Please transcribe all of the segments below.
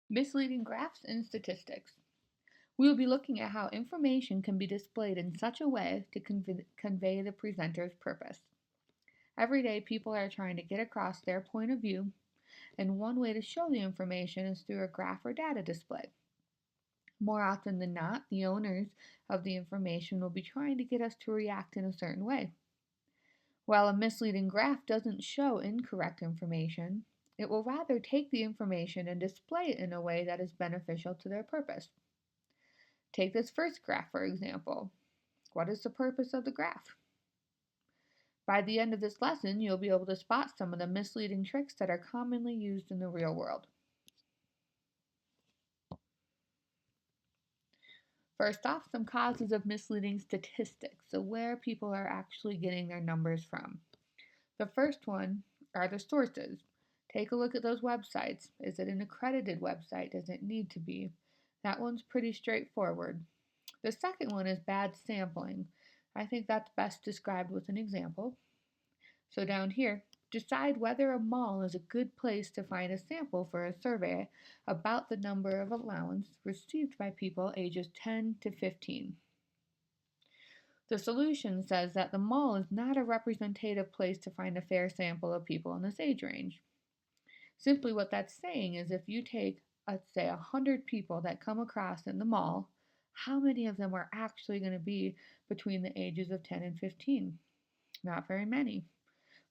Misleading graphs and statistics. We will be looking at how information can be displayed in such a way to convey the presenter's purpose. Every day, people are trying to get across their point of view, and one way to show the information is through a graph or data display. More often than not, the owners of the information will be trying to get us to react in a certain way. While a misleading graph doesn't show incorrect information, it will rather take the information and display it in a way that is beneficial to their purpose. Take this first graph, for example. What is the purpose of the graph? By the end of this lesson, you'll be able to spot some of the misleading tricks that are commonly used in the real world. First off, some causes of misleading statistics, so where people are actually getting their numbers from. The first one are the sources. Take a look at those websites. Is it an accredited website? Does it need to be? That one's pretty straightforward. The second one is bad sampling. I think that's best described with an example. So down here, decide whether a mall is a good place to find a sample for a survey about the number of allowance received by people ages 10 to 15. The solution says that the mall is not a representative place to find a fair sample of people in this age range. Simply what that's saying is if you take, let's say, 100 people that come across in the mall, how many of them are actually going to be between the ages of 10 and 15? Not very many.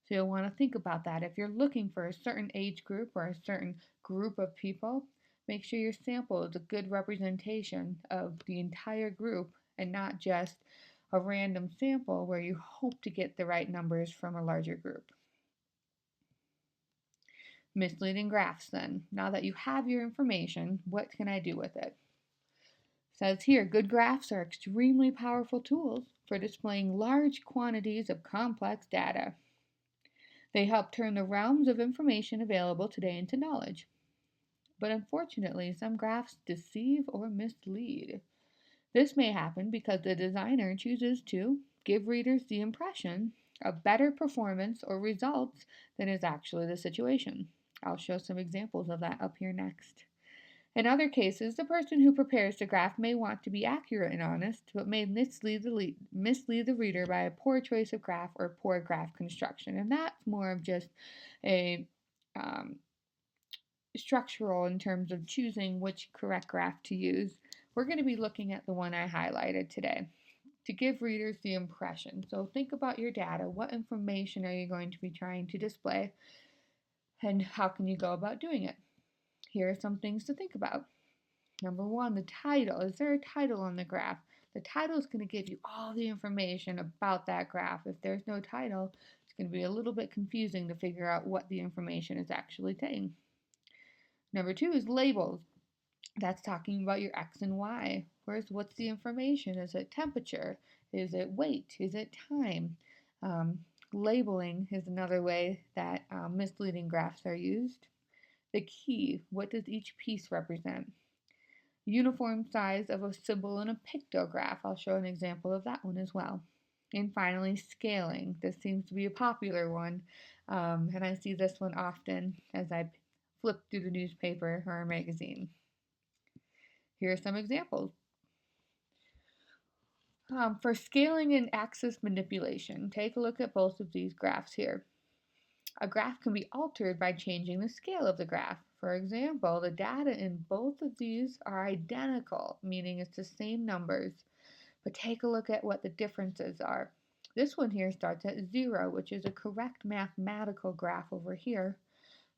So you'll want to think about that. If you're looking for a certain age group or a certain group of people, make sure your sample is a good representation of the entire group and not just a random sample where you hope to get the right numbers from a larger group. Misleading graphs then. Now that you have your information, what can I do with it? It says here, good graphs are extremely powerful tools for displaying large quantities of complex data. They help turn the realms of information available today into knowledge. But unfortunately, some graphs deceive or mislead. This may happen because the designer chooses to give readers the impression of better performance or results than is actually the situation. I'll show some examples of that up here next. In other cases, the person who prepares the graph may want to be accurate and honest, but may mislead the reader by a poor choice of graph or poor graph construction. And that's more of just a structural in terms of choosing which correct graph to use. We're going to be looking at the one I highlighted today to give readers the impression. So think about your data. What information are you going to be trying to display? And how can you go about doing it? Here are some things to think about. Number one, the title. Is there a title on the graph? The title is going to give you all the information about that graph. If there's no title, it's going to be a little bit confusing to figure out what the information is actually saying. Number two is labels. That's talking about your X and Y. What's the information? Is it temperature? Is it weight? Is it time? Labeling is another way that misleading graphs are used. The key, what does each piece represent? Uniform size of a symbol in a pictograph. I'll show an example of that one as well. And finally, scaling. This seems to be a popular one, and I see this one often as I flip through the newspaper or a magazine. Here are some examples. For scaling and axis manipulation, take a look at both of these graphs here. A graph can be altered by changing the scale of the graph. For example, the data in both of these are identical, meaning it's the same numbers. But take a look at what the differences are. This one here starts at 0, which is a correct mathematical graph over here.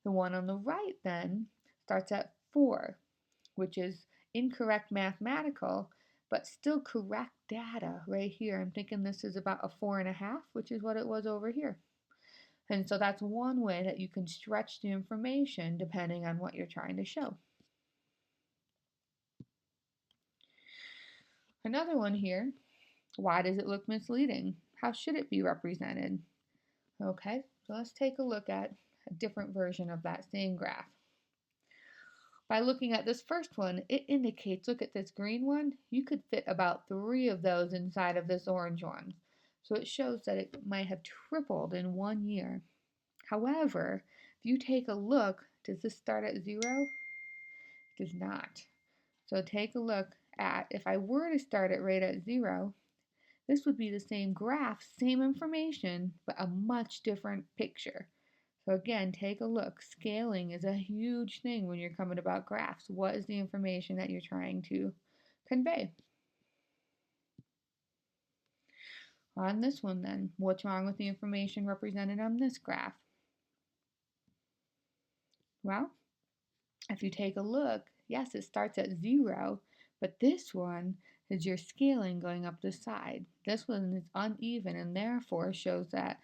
The one on the right then starts at 4, which is incorrect mathematical, but still correct data right here. I'm thinking this is about a 4.5, which is what it was over here. And so that's one way that you can stretch the information depending on what you're trying to show. Another one here, why does it look misleading? How should it be represented? Okay, so let's take a look at a different version of that same graph. By looking at this first one, it indicates, look at this green one, you could fit about 3 of those inside of this orange one. So it shows that it might have tripled in 1 year. However, if you take a look, does this start at 0? Does not. So take a look at, if I were to start it right at 0, this would be the same graph, same information, but a much different picture. So again, take a look. Scaling is a huge thing when you're coming about graphs. What is the information that you're trying to convey? On this one then, what's wrong with the information represented on this graph? Well, if you take a look, yes, it starts at 0, but this one is your scaling going up the side. This one is uneven and therefore shows that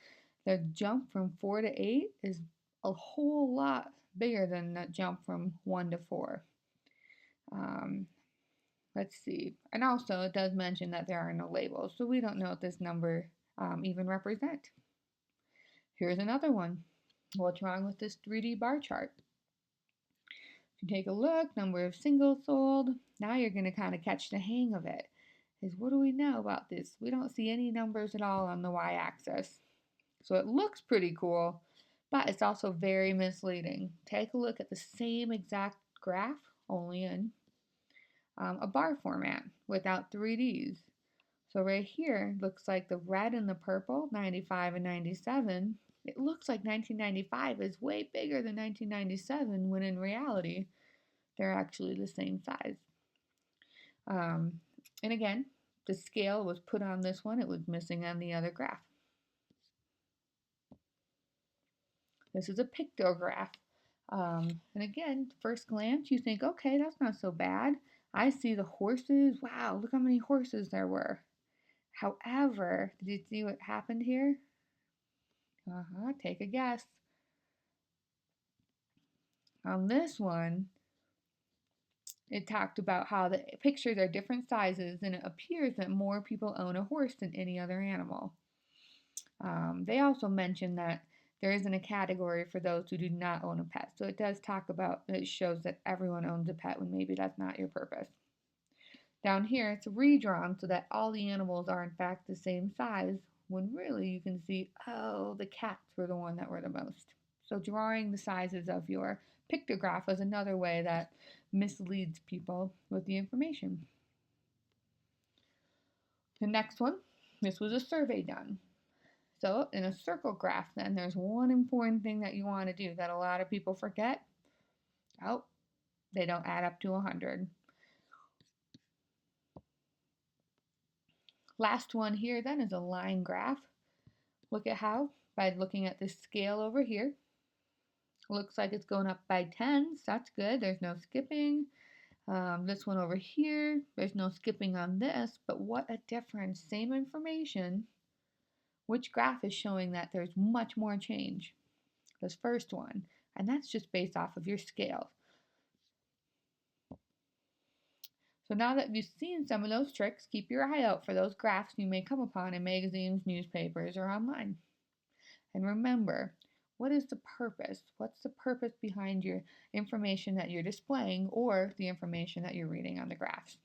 the jump from 4 to 8 is a whole lot bigger than that jump from 1 to 4. Um, let's see. And also, it does mention that there are no labels, so we don't know what this number even represent. Here's another one. What's wrong with this 3D bar chart? If you take a look, number of singles sold, now you're going to kind of catch the hang of it. Is what do we know about this? We don't see any numbers at all on the y-axis. So it looks pretty cool, but it's also very misleading. Take a look at the same exact graph, only in a bar format without 3Ds. So right here, looks like the red and the purple, 95 and 97, it looks like 1995 is way bigger than 1997 when in reality, they're actually the same size. And again, the scale was put on this one, it was missing on the other graph. This is a pictograph. And again, first glance, you think, okay, that's not so bad. I see the horses. Wow, look how many horses there were. However, did you see what happened here? Take a guess. On this one, it talked about how the pictures are different sizes and it appears that more people own a horse than any other animal. They also mentioned that there isn't a category for those who do not own a pet. So it does talk about, it shows that everyone owns a pet when maybe that's not your purpose. Down here, it's redrawn so that all the animals are in fact the same size, when really you can see, oh, the cats were the one that were the most. So drawing the sizes of your pictograph is another way that misleads people with the information. The next one, this was a survey done. So in a circle graph, then there's one important thing that you want to do that a lot of people forget. Oh, they don't add up to 100. Last one here then is a line graph. Look at how, by looking at this scale over here, looks like it's going up by 10s. That's good. There's no skipping. This one over here, there's no skipping on this, but what a difference. Same information. Which graph is showing that there's much more change? This first one, and that's just based off of your scale. So now that you've seen some of those tricks, keep your eye out for those graphs you may come upon in magazines, newspapers, or online. And remember, what is the purpose? What's the purpose behind your information that you're displaying or the information that you're reading on the graphs?